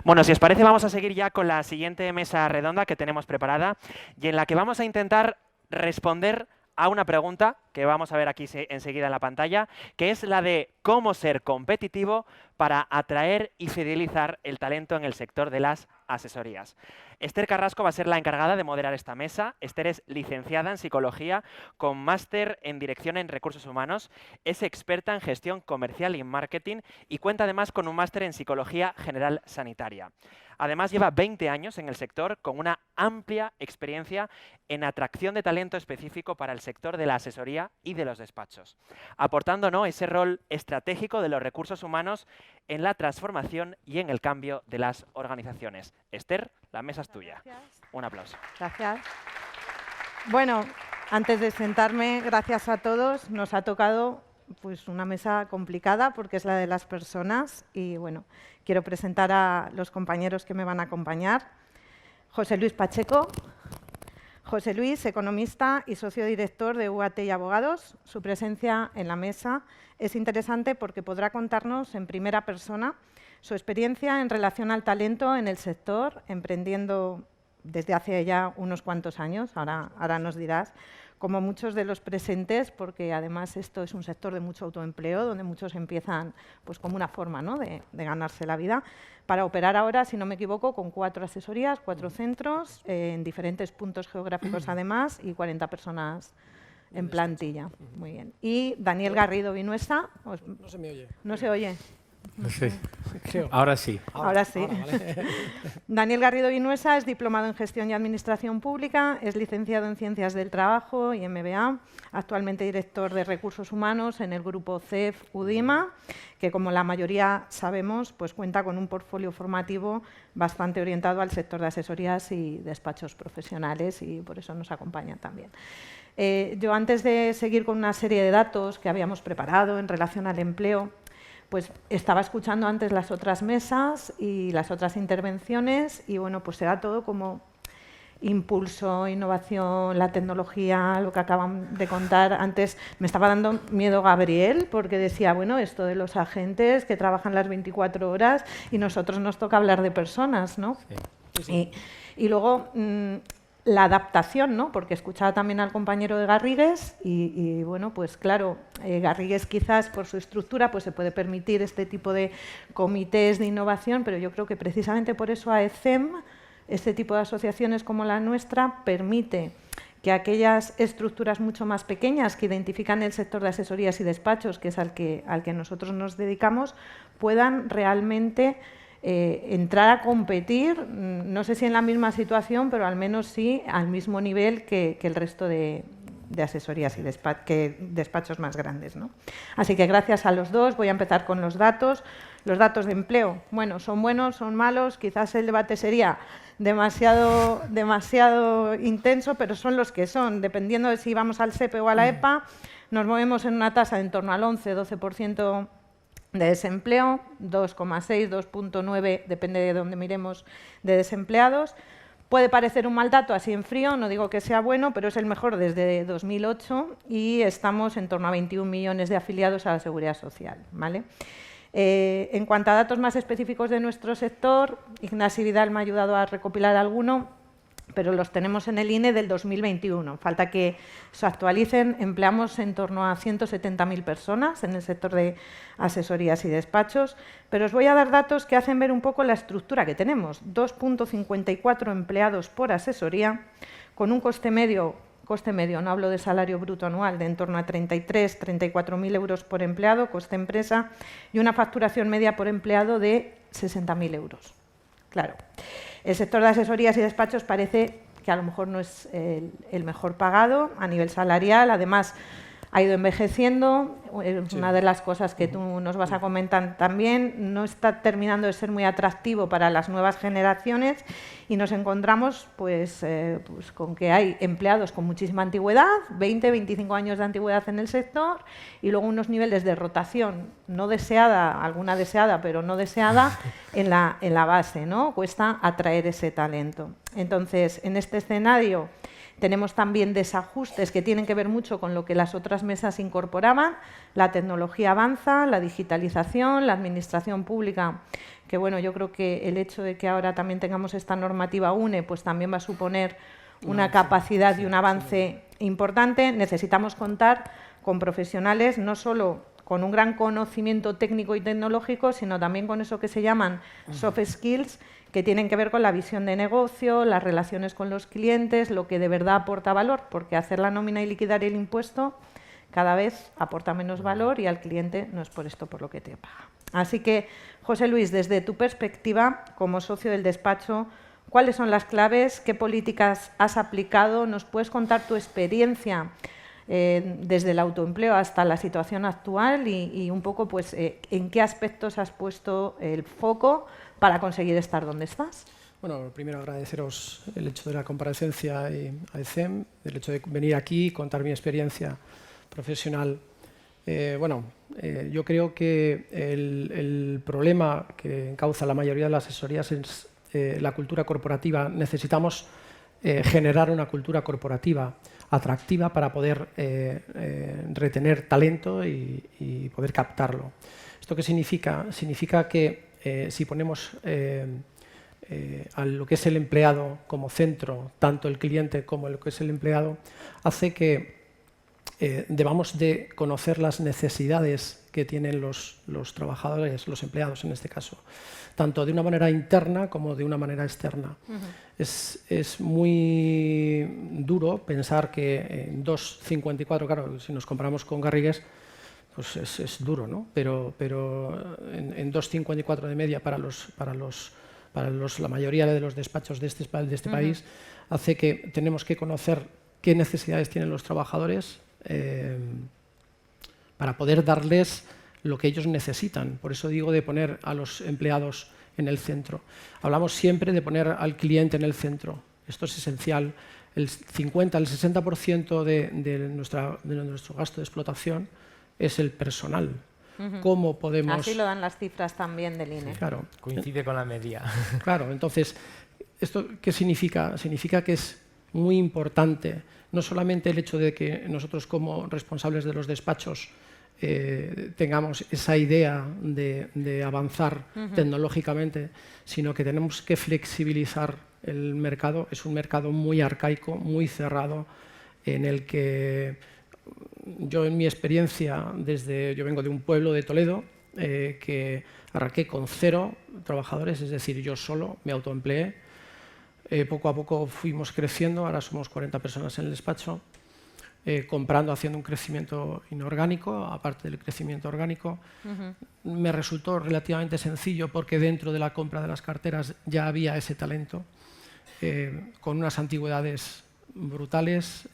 Bueno, si os parece, vamos a seguir ya con la siguiente mesa redonda que tenemos preparada y en la que vamos a intentar responder a una pregunta que vamos a ver aquí enseguida en la pantalla, que es la de cómo ser competitivo para atraer y fidelizar el talento en el sector de las asesorías. Esther Carrasco va a ser la encargada de moderar esta mesa. Esther es licenciada en Psicología con máster en Dirección en Recursos Humanos, es experta en Gestión Comercial y Marketing y cuenta además con un máster en Psicología General Sanitaria. Además, lleva 20 años en el sector con una amplia experiencia en atracción de talento específico para el sector de la asesoría y de los despachos, aportándonos ese rol estratégico de los recursos humanos en la transformación y en el cambio de las organizaciones. Esther, la mesa es tuya. Gracias. Un aplauso. Gracias. Bueno, antes de sentarme, gracias a todos. Nos ha tocado pues una mesa complicada porque es la de las personas y bueno, quiero presentar a los compañeros que me van a acompañar. José Luis Pacheco. José Luis, economista y socio director de UAT y Abogados. Su presencia en la mesa es interesante porque podrá contarnos en primera persona su experiencia en relación al talento en el sector, emprendiendo desde hace ya unos cuantos años, ahora nos dirás, como muchos de los presentes, porque además esto es un sector de mucho autoempleo, donde muchos empiezan pues, como una forma, ¿no?, de ganarse la vida, para operar ahora, si no me equivoco, con 4 asesorías, 4 centros, en diferentes puntos geográficos además, y 40 personas en plantilla. Muy bien. Y Daniel Garrido Vinuesa. No se me oye. ¿No se oye? Sí. Ahora sí. Ahora sí. Vale. Daniel Garrido Vinuesa es diplomado en Gestión y Administración Pública, es licenciado en Ciencias del Trabajo y MBA, actualmente director de Recursos Humanos en el grupo CEF UDIMA, que como la mayoría sabemos, pues cuenta con un portfolio formativo bastante orientado al sector de asesorías y despachos profesionales y por eso nos acompaña también. Yo antes de seguir con una serie de datos que habíamos preparado en relación al empleo, pues estaba escuchando antes las otras mesas y las otras intervenciones y bueno, pues era todo como impulso, innovación, la tecnología, lo que acaban de contar. Antes me estaba dando miedo Gabriel porque decía, bueno, esto de los agentes que trabajan las 24 horas y nosotros nos toca hablar de personas, ¿no? Sí, sí. Y luego la adaptación, ¿no? Porque escuchaba también al compañero de Garrigues y bueno, pues claro, Garrigues quizás por su estructura pues se puede permitir este tipo de comités de innovación, pero yo creo que precisamente por eso AECEM, este tipo de asociaciones como la nuestra, permite que aquellas estructuras mucho más pequeñas que identifican el sector de asesorías y despachos, que es al que nosotros nos dedicamos, puedan realmente entrar a competir, no sé si en la misma situación, pero al menos sí al mismo nivel que el resto de asesorías y despachos más grandes, ¿no? Así que gracias a los dos, voy a empezar con los datos. Los datos de empleo, bueno, son buenos, son malos, quizás el debate sería demasiado intenso, pero son los que son. Dependiendo de si vamos al SEPE o a la EPA, nos movemos en una tasa de en torno al 11-12% de desempleo, 2,6, 2,9, depende de dónde miremos, de desempleados. Puede parecer un mal dato así en frío, no digo que sea bueno, pero es el mejor desde 2008 y estamos en torno a 21 millones de afiliados a la Seguridad Social, ¿vale? En cuanto a datos más específicos de nuestro sector, Ignasi Vidal me ha ayudado a recopilar alguno, pero los tenemos en el INE del 2021. Falta que se actualicen. Empleamos en torno a 170.000 personas en el sector de asesorías y despachos, pero os voy a dar datos que hacen ver un poco la estructura que tenemos. 2,54 empleados por asesoría, con un coste medio, no hablo de salario bruto anual, de en torno a 34.000 euros por empleado, coste empresa, y una facturación media por empleado de 60.000 euros. Claro. El sector de asesorías y despachos parece que a lo mejor no es el mejor pagado a nivel salarial, además ha ido envejeciendo, es una de las cosas que tú nos vas a comentar también, no está terminando de ser muy atractivo para las nuevas generaciones y nos encontramos pues con que hay empleados con muchísima antigüedad, 20, 25 años de antigüedad en el sector y luego unos niveles de rotación no deseada, alguna deseada pero no deseada en la base, ¿no? Cuesta atraer ese talento. Entonces, en este escenario Tenemos también desajustes que tienen que ver mucho con lo que las otras mesas incorporaban. La tecnología avanza, la digitalización, la administración pública, que bueno, yo creo que el hecho de que ahora también tengamos esta normativa UNE, pues también va a suponer una capacidad y un avance importante. Necesitamos contar con profesionales no solo con un gran conocimiento técnico y tecnológico, sino también con eso que se llaman soft skills, que tienen que ver con la visión de negocio, las relaciones con los clientes, lo que de verdad aporta valor, porque hacer la nómina y liquidar el impuesto cada vez aporta menos valor y al cliente no es por esto por lo que te paga. Así que, José Luis, desde tu perspectiva, como socio del despacho, ¿cuáles son las claves? ¿Qué políticas has aplicado? ¿Nos puedes contar tu experiencia desde el autoempleo hasta la situación actual y un poco pues, en qué aspectos has puesto el foco para conseguir estar donde estás? Bueno, primero agradeceros el hecho de la comparecencia a ECEM, el hecho de venir aquí y contar mi experiencia profesional. Yo creo que el problema que encauza la mayoría de las asesorías es la cultura corporativa. Necesitamos generar una cultura corporativa atractiva para poder retener talento y poder captarlo. ¿Esto qué significa? Significa que si ponemos a lo que es el empleado como centro, tanto el cliente como lo que es el empleado, hace que debamos de conocer las necesidades que tienen los trabajadores, los empleados en este caso, tanto de una manera interna como de una manera externa. Es muy duro pensar que en 2,54, claro, si nos comparamos con Garrigues, pues es duro, ¿no? Pero en 2,54 de media para la mayoría de los despachos de este país, hace que tenemos que conocer qué necesidades tienen los trabajadores para poder darles lo que ellos necesitan. Por eso digo de poner a los empleados en el centro. Hablamos siempre de poner al cliente en el centro. Esto es esencial. El 50, el 60% de nuestro gasto de explotación es el personal. ¿Cómo podemos...? Así lo dan las cifras también del INE. Claro. Coincide con la media. Claro, entonces, ¿esto qué significa? Significa que es muy importante no solamente el hecho de que nosotros como responsables de los despachos tengamos esa idea de avanzar tecnológicamente, sino que tenemos que flexibilizar el mercado. Es un mercado muy arcaico, muy cerrado, en el que yo en mi experiencia, yo vengo de un pueblo de Toledo, que arranqué con 0 trabajadores, es decir, yo solo me autoempleé. Poco a poco fuimos creciendo, ahora somos 40 personas en el despacho, haciendo un crecimiento inorgánico, aparte del crecimiento orgánico. Me resultó relativamente sencillo porque dentro de la compra de las carteras ya había ese talento, con unas antigüedades brutales,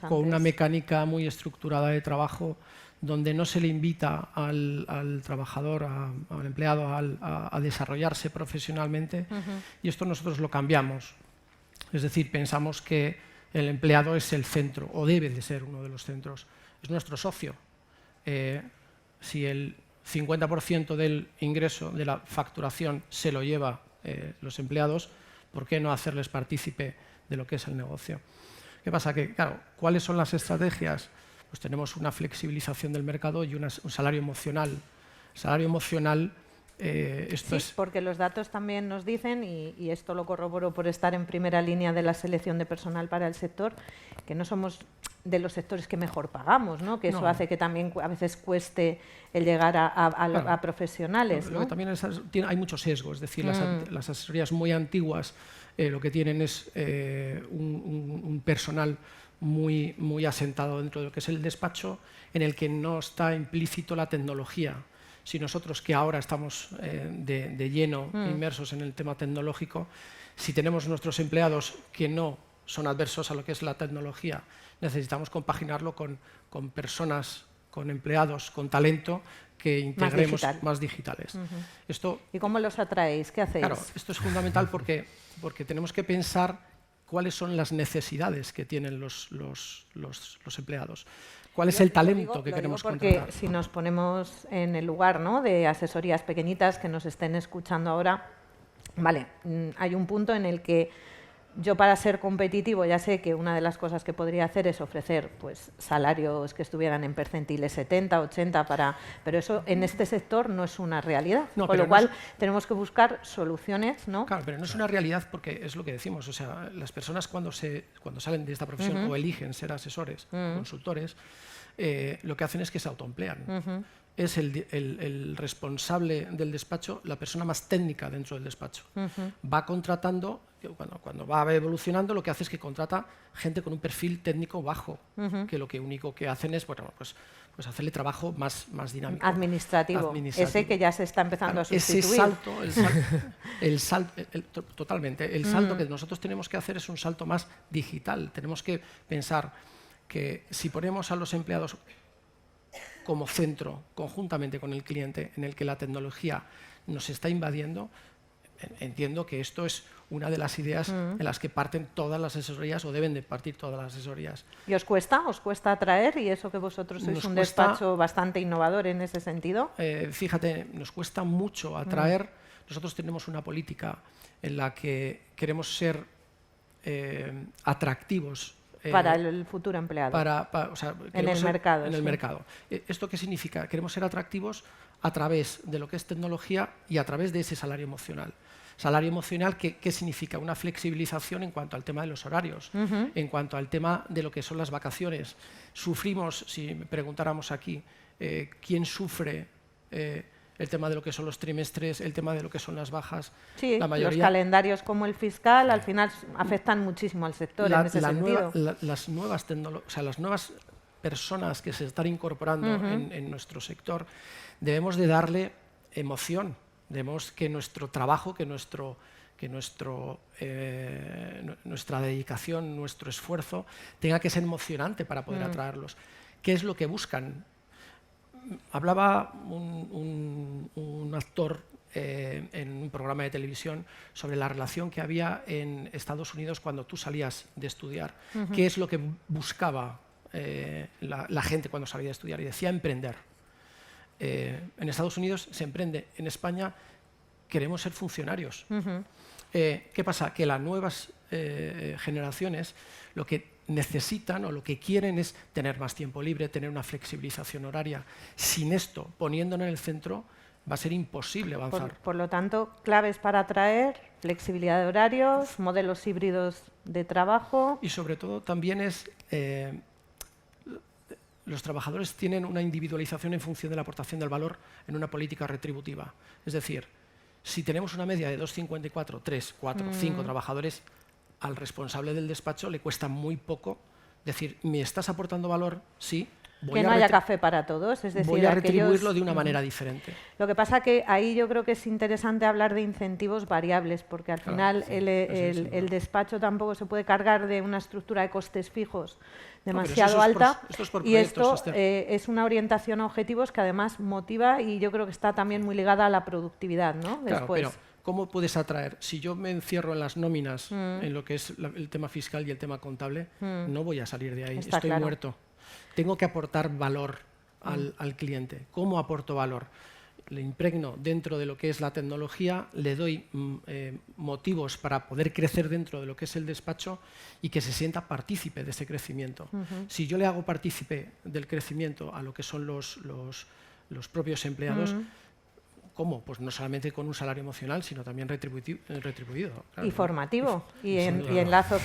con una mecánica muy estructurada de trabajo, donde no se le invita al trabajador, al empleado, a desarrollarse profesionalmente, y esto nosotros lo cambiamos. Es decir, pensamos que el empleado es el centro, o debe de ser uno de los centros. Es nuestro socio. Si el 50% del ingreso, de la facturación, se lo lleva los empleados, ¿por qué no hacerles partícipe de lo que es el negocio? ¿Qué pasa? Que, claro, ¿cuáles son las estrategias? Pues tenemos una flexibilización del mercado y un salario emocional. Salario emocional, esto es... Porque los datos también nos dicen, y esto lo corroboro por estar en primera línea de la selección de personal para el sector, que no somos de los sectores que mejor pagamos, ¿no? Que eso hace que también a veces cueste el llegar a profesionales, ¿no? También hay mucho sesgo, es decir, las asesorías muy antiguas lo que tienen es un personal muy asentado dentro de lo que es el despacho, en el que no está implícito la tecnología. Si nosotros, que ahora estamos de lleno inmersos en el tema tecnológico, si tenemos nuestros empleados que no son adversos a lo que es la tecnología, necesitamos compaginarlo con personas, con empleados, con talento que integremos más digitales. ¿Y cómo los atraéis? ¿Qué hacéis? Claro, esto es fundamental porque tenemos que pensar cuáles son las necesidades que tienen los empleados. ¿Cuál es el talento que queremos contratar? Porque si nos ponemos en el lugar, ¿no?, de asesorías pequeñitas que nos estén escuchando ahora, vale, hay un punto en el que yo para ser competitivo ya sé que una de las cosas que podría hacer es ofrecer pues salarios que estuvieran en percentiles 70, 80 pero eso en este sector no es una realidad, con lo cual tenemos que buscar soluciones, ¿no? Claro, pero no es una realidad porque es lo que decimos, o sea, las personas cuando salen de esta profesión o eligen ser asesores, consultores, lo que hacen es que se autoemplean. Es el responsable del despacho, la persona más técnica dentro del despacho. Va contratando, cuando va evolucionando, lo que hace es que contrata gente con un perfil técnico bajo, que lo único que hacen es pues hacerle trabajo más dinámico. Administrativo. Ese que ya se está empezando a sustituir. Ese salto, totalmente. El salto que nosotros tenemos que hacer es un salto más digital. Tenemos que pensar que si ponemos a los empleados como centro, conjuntamente con el cliente, en el que la tecnología nos está invadiendo, entiendo que esto es una de las ideas en las que parten todas las asesorías o deben de partir todas las asesorías. ¿Y os cuesta atraer? Y eso que vosotros sois un despacho bastante innovador en ese sentido. Fíjate, nos cuesta mucho atraer. Nosotros tenemos una política en la que queremos ser atractivos para el futuro empleado. En el mercado. En el mercado. ¿Esto qué significa? Queremos ser atractivos a través de lo que es tecnología y a través de ese salario emocional. Salario emocional, ¿qué significa? Una flexibilización en cuanto al tema de los horarios, en cuanto al tema de lo que son las vacaciones. Sufrimos, si me preguntáramos aquí, ¿quién sufre el tema de lo que son los trimestres, el tema de lo que son las bajas? Sí, la mayoría, los calendarios como el fiscal al final afectan muchísimo al sector en ese sentido. Las nuevas personas que se están incorporando en nuestro sector, debemos de darle emoción, debemos que nuestro trabajo, nuestra dedicación, nuestro esfuerzo tenga que ser emocionante para poder atraerlos. ¿Qué es lo que buscan? Hablaba un actor en un programa de televisión sobre la relación que había en Estados Unidos cuando tú salías de estudiar. ¿Qué es lo que buscaba la gente cuando salía de estudiar? Y decía emprender. En Estados Unidos se emprende, en España queremos ser funcionarios. ¿Qué pasa? Que las nuevas generaciones lo que necesitan o lo que quieren es tener más tiempo libre, tener una flexibilización horaria. Sin esto, poniéndolo en el centro, va a ser imposible avanzar. Por lo tanto, claves para atraer, flexibilidad de horarios, modelos híbridos de trabajo. Y sobre todo también es... los trabajadores tienen una individualización en función de la aportación del valor en una política retributiva. Es decir, si tenemos una media de 2,54, 3, 4, 5 trabajadores, al responsable del despacho le cuesta muy poco decir, ¿me estás aportando valor? Sí. Que no haya café para todos, es decir, voy a retribuirlo de una manera diferente. Lo que pasa que ahí yo creo que es interesante hablar de incentivos variables, porque al final el despacho tampoco se puede cargar de una estructura de costes fijos demasiado alta, y esto es una orientación a objetivos que además motiva y yo creo que está también muy ligada a la productividad, ¿no? Claro, pero ¿cómo puedes atraer? Si yo me encierro en las nóminas, en lo que es el tema fiscal y el tema contable, no voy a salir de ahí, estoy muerto. Tengo que aportar valor al cliente. ¿Cómo aporto valor? Le impregno dentro de lo que es la tecnología, le doy motivos para poder crecer dentro de lo que es el despacho y que se sienta partícipe de ese crecimiento. Si yo le hago partícipe del crecimiento a lo que son los propios empleados, ¿cómo? Pues no solamente con un salario emocional, sino también retribuido. Claro, y formativo. Y enlazo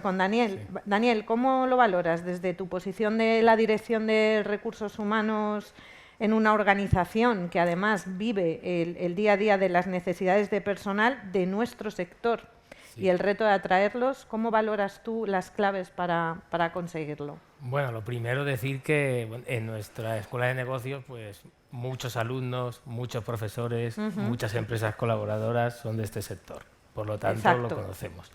con Daniel. Daniel, ¿cómo lo valoras desde tu posición de la dirección de recursos humanos en una organización que además vive el día a día de las necesidades de personal de nuestro sector y el reto de atraerlos? ¿Cómo valoras tú las claves para conseguirlo? Bueno, lo primero decir que en nuestra escuela de negocios, pues muchos alumnos, muchos profesores, muchas empresas colaboradoras son de este sector. Por lo tanto, lo conocemos.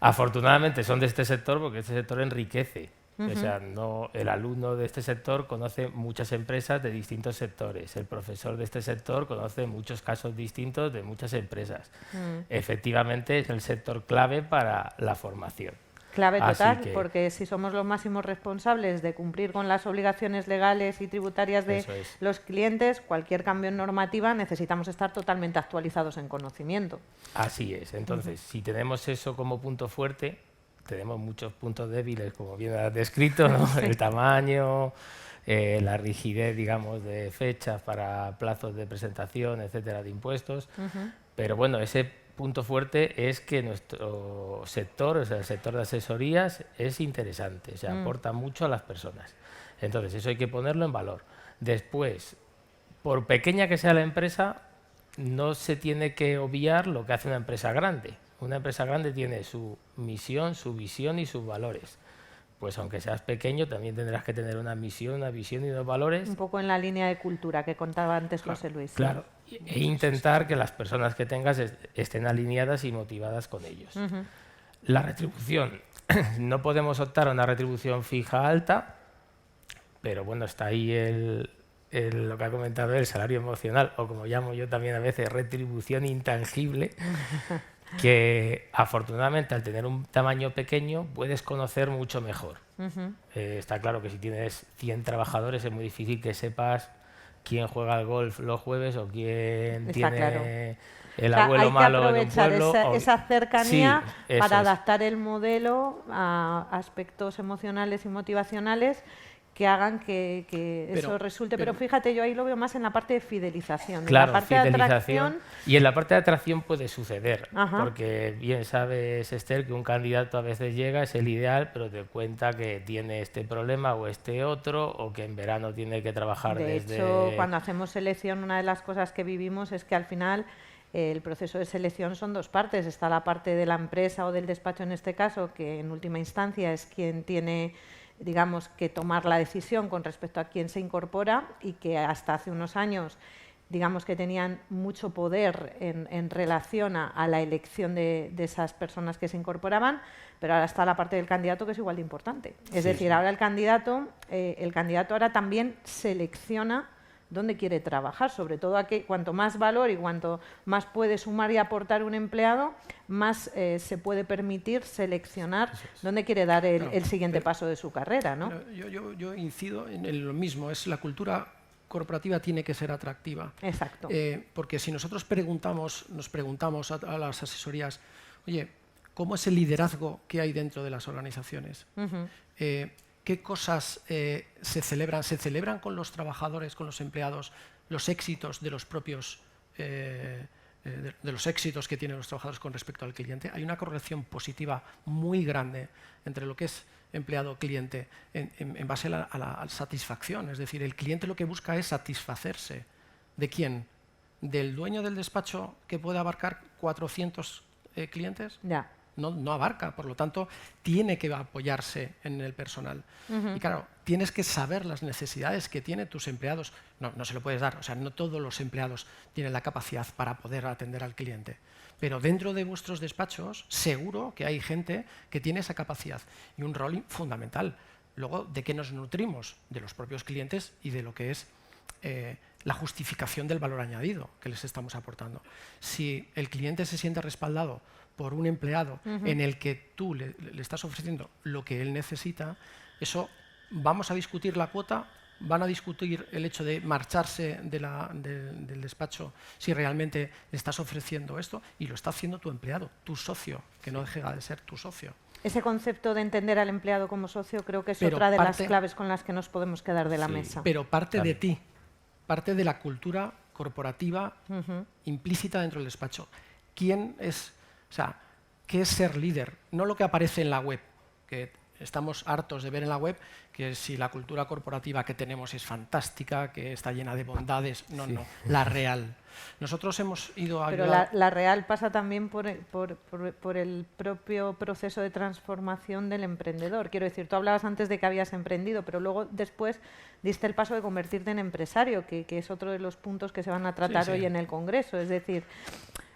Afortunadamente son de este sector porque este sector enriquece. O sea, el alumno de este sector conoce muchas empresas de distintos sectores. El profesor de este sector conoce muchos casos distintos de muchas empresas. Efectivamente, es el sector clave para la formación. Clave total, que, porque si somos los máximos responsables de cumplir con las obligaciones legales y tributarias de los clientes, cualquier cambio en normativa necesitamos estar totalmente actualizados en conocimiento. Así es. Entonces, si tenemos eso como punto fuerte, tenemos muchos puntos débiles, como bien has descrito, ¿no? Sí. El tamaño, la rigidez, digamos, de fechas para plazos de presentación, etcétera, de impuestos. Pero bueno, ese punto fuerte es que nuestro sector, o sea, el sector de asesorías, es interesante, o sea, aporta mucho a las personas. Entonces, eso hay que ponerlo en valor. Después, por pequeña que sea la empresa, no se tiene que obviar lo que hace una empresa grande. Una empresa grande tiene su misión, su visión y sus valores. Pues aunque seas pequeño, también tendrás que tener una misión, una visión y unos valores. Un poco en la línea de cultura que contaba antes José Luis. Claro, e intentar que las personas que tengas estén alineadas y motivadas con ellos. La retribución. No podemos optar a una retribución fija alta, pero bueno, está ahí lo que ha comentado el salario emocional, o como llamo yo también a veces, retribución intangible, que afortunadamente al tener un tamaño pequeño puedes conocer mucho mejor. Está claro que si tienes 100 trabajadores es muy difícil que sepas quién juega al golf los jueves o quién tiene el abuelo malo en un pueblo. Hay que aprovechar esa cercanía sí, para adaptar el modelo a aspectos emocionales y motivacionales que hagan que eso resulte. Pero fíjate, yo ahí lo veo más en la parte de fidelización. Claro, en la parte fidelización. De atracción, y en la parte de atracción puede suceder, porque bien sabes, Esther, que un candidato a veces llega, es el ideal, pero te cuenta que tiene este problema o este otro, o que en verano tiene que trabajar desde... De hecho, cuando hacemos selección, una de las cosas que vivimos es que al final el proceso de selección son dos partes. Está la parte de la empresa o del despacho en este caso, que en última instancia es quien tiene, digamos, que tomar la decisión con respecto a quién se incorpora, y que hasta hace unos años, digamos, que tenían mucho poder en relación a la elección de esas personas que se incorporaban, pero ahora está la parte del candidato, que es igual de importante. Es decir, ahora el candidato ahora también selecciona dónde quiere trabajar, sobre todo aquí, cuanto más valor y cuanto más puede sumar y aportar un empleado, más se puede permitir seleccionar dónde quiere dar el siguiente paso de su carrera, ¿no? Yo incido en lo mismo, es la cultura corporativa tiene que ser atractiva. Exacto. Porque si nosotros nos preguntamos a las asesorías, oye, ¿cómo es el liderazgo que hay dentro de las organizaciones? ¿Qué cosas se celebran? ¿Se celebran con los trabajadores, con los empleados, los éxitos de los propios de los éxitos que tienen los trabajadores con respecto al cliente? Hay una correlación positiva muy grande entre lo que es empleado-cliente en base a la satisfacción. Es decir, el cliente lo que busca es satisfacerse. ¿De quién? ¿Del dueño del despacho que puede abarcar 400 clientes? Ya. No abarca, por lo tanto, tiene que apoyarse en el personal. Y claro, tienes que saber las necesidades que tienen tus empleados. No se lo puedes dar, o sea, no todos los empleados tienen la capacidad para poder atender al cliente. Pero dentro de vuestros despachos, seguro que hay gente que tiene esa capacidad y un rol fundamental. Luego, ¿de qué nos nutrimos? De los propios clientes y de lo que es la justificación del valor añadido que les estamos aportando. Si el cliente se siente respaldado por un empleado en el que tú le estás ofreciendo lo que él necesita, eso vamos a discutir la cuota, van a discutir el hecho de marcharse del despacho si realmente le estás ofreciendo esto, y lo está haciendo tu empleado, tu socio, que no deja de ser tu socio. Ese concepto de entender al empleado como socio creo que es otra de las claves con las que nos podemos quedar de la mesa. Pero parte de ti, parte de la cultura corporativa implícita dentro del despacho. ¿Quién es? O sea, ¿qué es ser líder? No lo que aparece en la web, que estamos hartos de ver en la web, que si la cultura corporativa que tenemos es fantástica, que está llena de bondades. No, la real. Nosotros hemos ido a... Pero la real pasa también por el propio proceso de transformación del emprendedor. Quiero decir, tú hablabas antes de que habías emprendido, pero luego después diste el paso de convertirte en empresario, que es otro de los puntos que se van a tratar hoy en el Congreso. Es decir,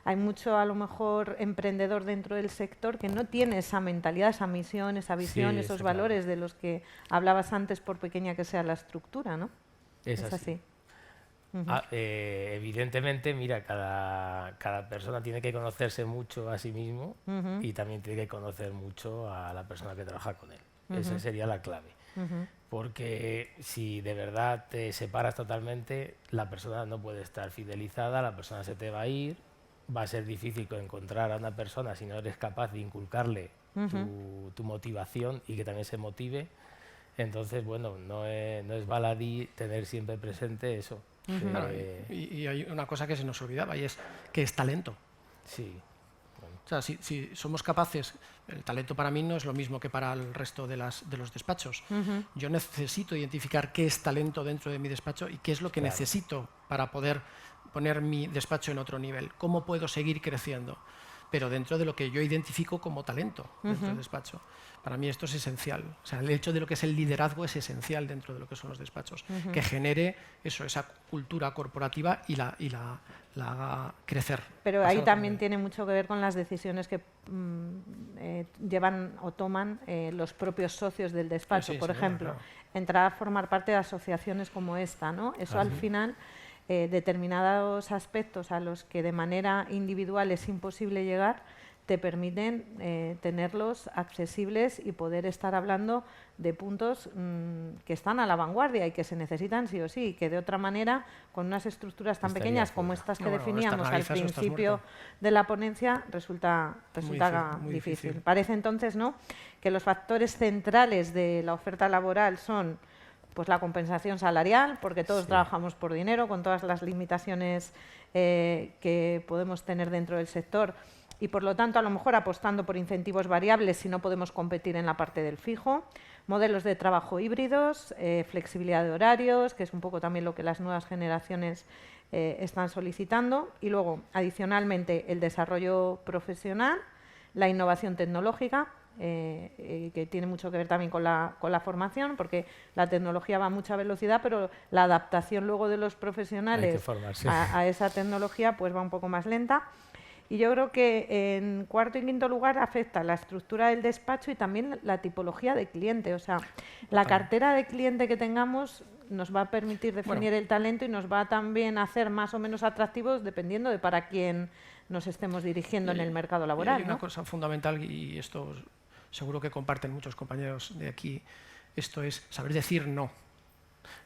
hay mucho, a lo mejor, emprendedor dentro del sector que no tiene esa mentalidad, esa misión, esa visión, esos valores de los que hablabas antes, por pequeña que sea la estructura, ¿no? Es así. Evidentemente, mira, cada persona tiene que conocerse mucho a sí mismo y también tiene que conocer mucho a la persona que trabaja con él. Esa sería la clave. Porque si de verdad te separas totalmente, la persona no puede estar fidelizada, la persona se te va a ir, va a ser difícil encontrar a una persona si no eres capaz de inculcarle tu motivación y que también se motive. Entonces, bueno, no es baladí tener siempre presente eso. Claro, y hay una cosa que se nos olvidaba y es que es talento. Sí. O sea, si somos capaces, el talento para mí no es lo mismo que para el resto de los despachos. Yo necesito identificar qué es talento dentro de mi despacho y qué es lo que necesito para poder poner mi despacho en otro nivel. ¿Cómo puedo seguir creciendo? Pero dentro de lo que yo identifico como talento dentro del despacho. Para mí esto es esencial. O sea, el hecho de lo que es el liderazgo es esencial dentro de lo que son los despachos. Que genere esa cultura corporativa y la haga crecer. Pero ahí también tiene mucho que ver con las decisiones que llevan o toman los propios socios del despacho. Por ejemplo, entrar a formar parte de asociaciones como esta, ¿no? Eso al final... determinados aspectos a los que de manera individual es imposible llegar, te permiten tenerlos accesibles y poder estar hablando de puntos que están a la vanguardia y que se necesitan sí o sí, y que de otra manera, con unas estructuras tan pequeñas como estas que definíamos al principio de la ponencia, resulta muy difícil. Parece entonces, ¿no?, que los factores centrales de la oferta laboral son pues la compensación salarial, porque todos trabajamos por dinero, con todas las limitaciones que podemos tener dentro del sector, y por lo tanto a lo mejor apostando por incentivos variables si no podemos competir en la parte del fijo, modelos de trabajo híbridos, flexibilidad de horarios, que es un poco también lo que las nuevas generaciones están solicitando, y luego adicionalmente el desarrollo profesional, la innovación tecnológica, que tiene mucho que ver también con la formación, porque la tecnología va a mucha velocidad, pero la adaptación luego de los profesionales a esa tecnología pues va un poco más lenta. Y yo creo que en cuarto y quinto lugar afecta la estructura del despacho y también la tipología de cliente. O sea, la cartera de cliente que tengamos nos va a permitir definir el talento y nos va también a hacer más o menos atractivos dependiendo de para quién nos estemos dirigiendo en el mercado laboral. Hay una cosa fundamental, y esto seguro que comparten muchos compañeros de aquí, esto es saber decir no.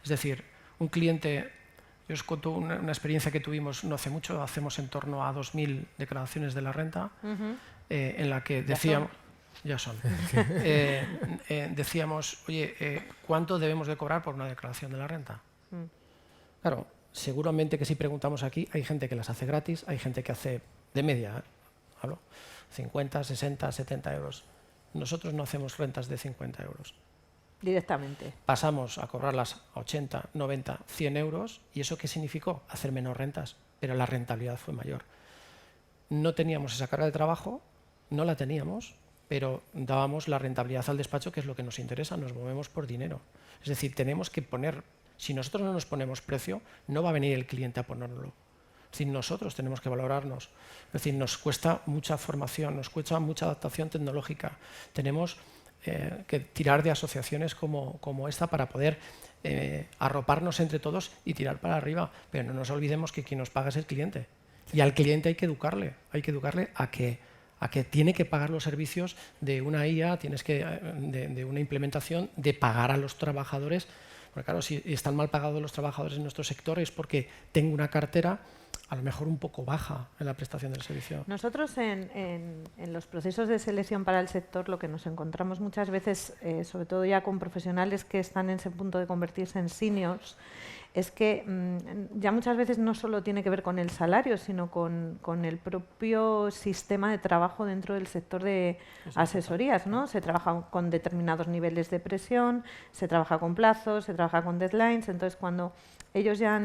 Es decir, un cliente, yo os cuento una experiencia que tuvimos no hace mucho, hacemos en torno a 2.000 declaraciones de la renta, en la que decíamos, decíamos, oye, ¿cuánto debemos de cobrar por una declaración de la renta? Claro, seguramente que si preguntamos aquí, hay gente que las hace gratis, hay gente que hace de media, hablo, 50, 60, 70 euros. Nosotros no hacemos rentas de 50 euros. Directamente. Pasamos a cobrarlas a 80, 90, 100 euros. ¿Y eso qué significó? Hacer menos rentas, pero la rentabilidad fue mayor. No teníamos esa carga de trabajo, no la teníamos, pero dábamos la rentabilidad al despacho, que es lo que nos interesa, nos movemos por dinero. Es decir, tenemos que poner, si nosotros no nos ponemos precio, no va a venir el cliente a ponérnoslo. Es decir, nosotros tenemos que valorarnos. Es decir, nos cuesta mucha formación, nos cuesta mucha adaptación tecnológica. Tenemos que tirar de asociaciones como esta para poder arroparnos entre todos y tirar para arriba. Pero no nos olvidemos que quien nos paga es el cliente. Y al cliente hay que educarle a que tiene que pagar los servicios de una IA, de una implementación, de pagar a los trabajadores. Porque claro, si están mal pagados los trabajadores en nuestro sector es porque tengo una cartera a lo mejor un poco baja en la prestación del servicio. Nosotros en los procesos de selección para el sector lo que nos encontramos muchas veces, sobre todo ya con profesionales que están en ese punto de convertirse en seniors, es que ya muchas veces no solo tiene que ver con el salario, sino con el propio sistema de trabajo dentro del sector de asesorías, ¿no? Se trabaja con determinados niveles de presión, se trabaja con plazos, se trabaja con deadlines, entonces cuando ellos ya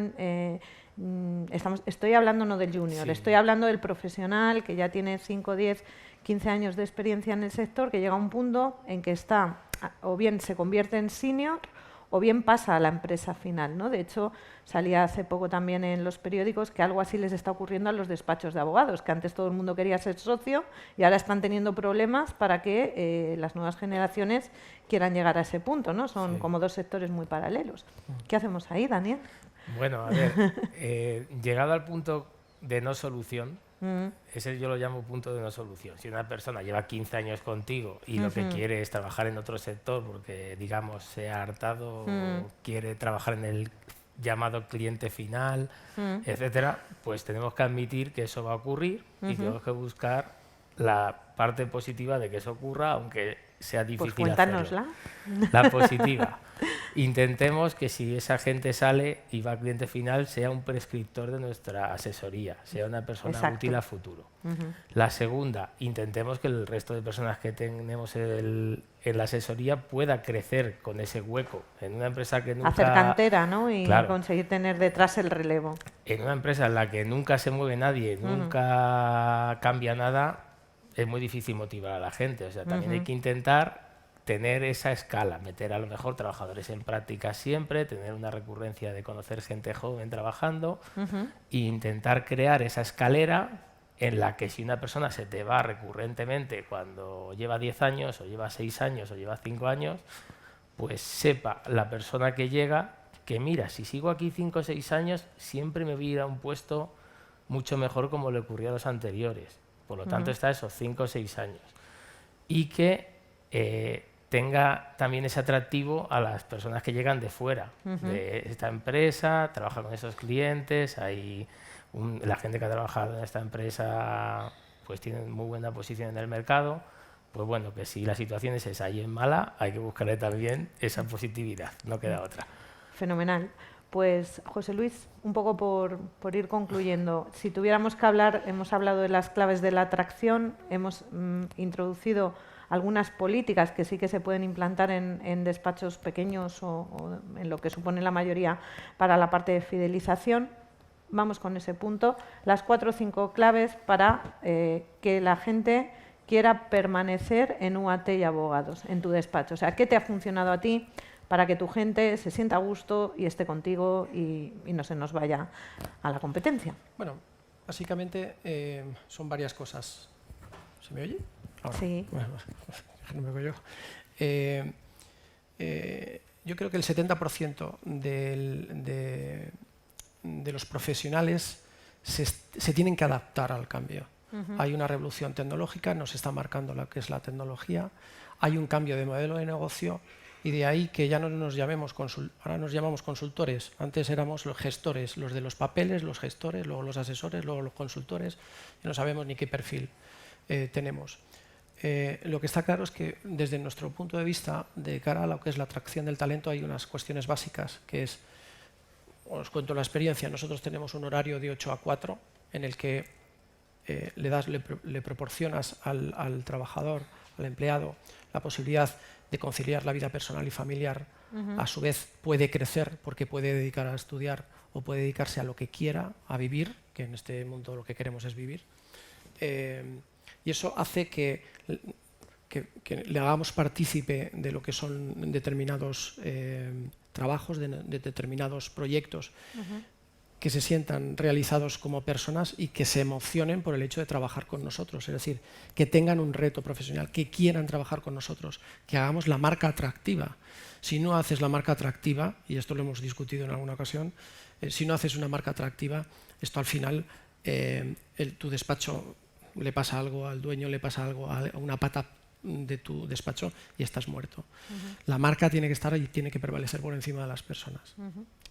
estoy hablando no del junior, estoy hablando del profesional que ya tiene 5, 10, 15 años de experiencia en el sector, que llega a un punto en que está, o bien se convierte en senior, o bien pasa a la empresa final, ¿no? De hecho, salía hace poco también en los periódicos que algo así les está ocurriendo a los despachos de abogados, que antes todo el mundo quería ser socio y ahora están teniendo problemas para que las nuevas generaciones quieran llegar a ese punto, ¿no? Son como dos sectores muy paralelos. ¿Qué hacemos ahí, Daniel? Bueno, a ver, llegado al punto de no solución, ese yo lo llamo punto de no solución. Si una persona lleva 15 años contigo y lo que quiere es trabajar en otro sector porque, digamos, se ha hartado o quiere trabajar en el llamado cliente final, etcétera, pues tenemos que admitir que eso va a ocurrir y tenemos que buscar la parte positiva de que eso ocurra, aunque sea difícil pues cuéntanosla. hacerlo. La positiva. Intentemos que si esa gente sale y va al cliente final sea un prescriptor de nuestra asesoría, sea una persona útil a futuro. La segunda, intentemos que el resto de personas que tenemos en la asesoría pueda crecer con ese hueco. En una empresa que nunca... Hacer cantera, ¿no? Y claro, conseguir tener detrás el relevo. En una empresa en la que nunca se mueve nadie, nunca cambia nada, es muy difícil motivar a la gente. O sea, también hay que intentar tener esa escala, meter a lo mejor trabajadores en práctica siempre, tener una recurrencia de conocer gente joven trabajando e intentar crear esa escalera en la que si una persona se te va recurrentemente cuando lleva 10 años o lleva 6 años o lleva 5 años, pues sepa la persona que llega que mira, si sigo aquí 5 o 6 años siempre me voy a ir a un puesto mucho mejor como le ocurrió a los anteriores. Por lo tanto está esos 5 o 6 años. Y que tenga también ese atractivo a las personas que llegan de fuera, de esta empresa, trabaja con esos clientes, la gente que ha trabajado en esta empresa pues tiene muy buena posición en el mercado, pues bueno, que si la situación es esa y es mala, hay que buscarle también esa positividad, no queda otra. Fenomenal. Pues José Luis, un poco por ir concluyendo, si tuviéramos que hablar, hemos hablado de las claves de la atracción, hemos introducido algunas políticas que sí que se pueden implantar en despachos pequeños o en lo que supone la mayoría para la parte de fidelización. Vamos con ese punto. Las 4 o 5 claves para que la gente quiera permanecer en UAT y Abogados, en tu despacho. O sea, ¿qué te ha funcionado a ti para que tu gente se sienta a gusto y esté contigo y no se nos vaya a la competencia? Bueno, básicamente son varias cosas. ¿Se me oye? Ahora. Sí. Bueno, no me oigo yo. Yo creo que el 70% de los profesionales se tienen que adaptar al cambio. Hay una revolución tecnológica, nos está marcando lo que es la tecnología, hay un cambio de modelo de negocio y de ahí que ya no nos llamemos ahora nos llamamos consultores. Antes éramos los gestores, los de los papeles, los gestores, luego los asesores, luego los consultores, y no sabemos ni qué perfil tenemos. Lo que está claro es que desde nuestro punto de vista, de cara a lo que es la atracción del talento, hay unas cuestiones básicas, que es, os cuento la experiencia, nosotros tenemos un horario de 8 a 4 en el que le proporcionas al trabajador, al empleado, la posibilidad de conciliar la vida personal y familiar. A su vez puede crecer porque puede dedicar a estudiar o puede dedicarse a lo que quiera, a vivir, que en este mundo lo que queremos es vivir. Y eso hace que le hagamos partícipe de lo que son determinados trabajos, de determinados proyectos, que se sientan realizados como personas y que se emocionen por el hecho de trabajar con nosotros. Es decir, que tengan un reto profesional, que quieran trabajar con nosotros, que hagamos la marca atractiva. Si no haces la marca atractiva, y esto lo hemos discutido en alguna ocasión, si no haces una marca atractiva, esto al final, tu despacho le pasa algo al dueño, le pasa algo a una pata de tu despacho y estás muerto. La marca tiene que estar y tiene que prevalecer por encima de las personas.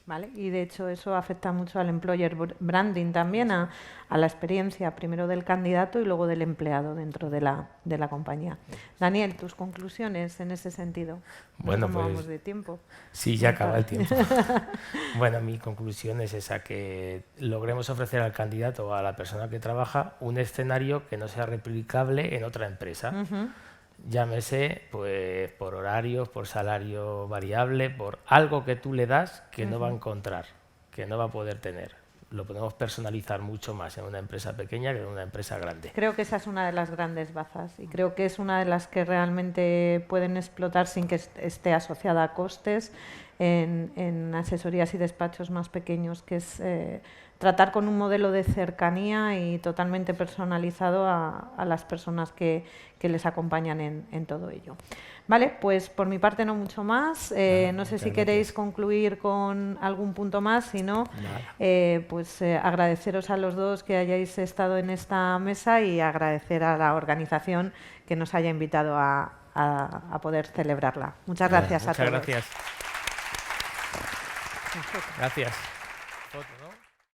Vale, y de hecho eso afecta mucho al employer branding también, a la experiencia primero del candidato y luego del empleado dentro de la compañía. Daniel, tus conclusiones en ese sentido. Bueno, ¿Cómo pues, vamos de tiempo? Sí, ya acaba el tiempo. Bueno, mi conclusión es esa, que logremos ofrecer al candidato o a la persona que trabaja un escenario que no sea replicable en otra empresa. Llámese pues, por horarios, por salario variable, por algo que tú le das que no va a encontrar, que no va a poder tener. Lo podemos personalizar mucho más en una empresa pequeña que en una empresa grande. Creo que esa es una de las grandes bazas y creo que es una de las que realmente pueden explotar sin que esté asociada a costes en asesorías y despachos más pequeños, que es tratar con un modelo de cercanía y totalmente personalizado a las personas que les acompañan en todo ello. Vale, pues por mi parte no mucho más. No sé si queréis concluir con algún punto más, si no, pues agradeceros a los dos que hayáis estado en esta mesa y agradecer a la organización que nos haya invitado a poder celebrarla. Muchas gracias a todos. Muchas gracias. Gracias.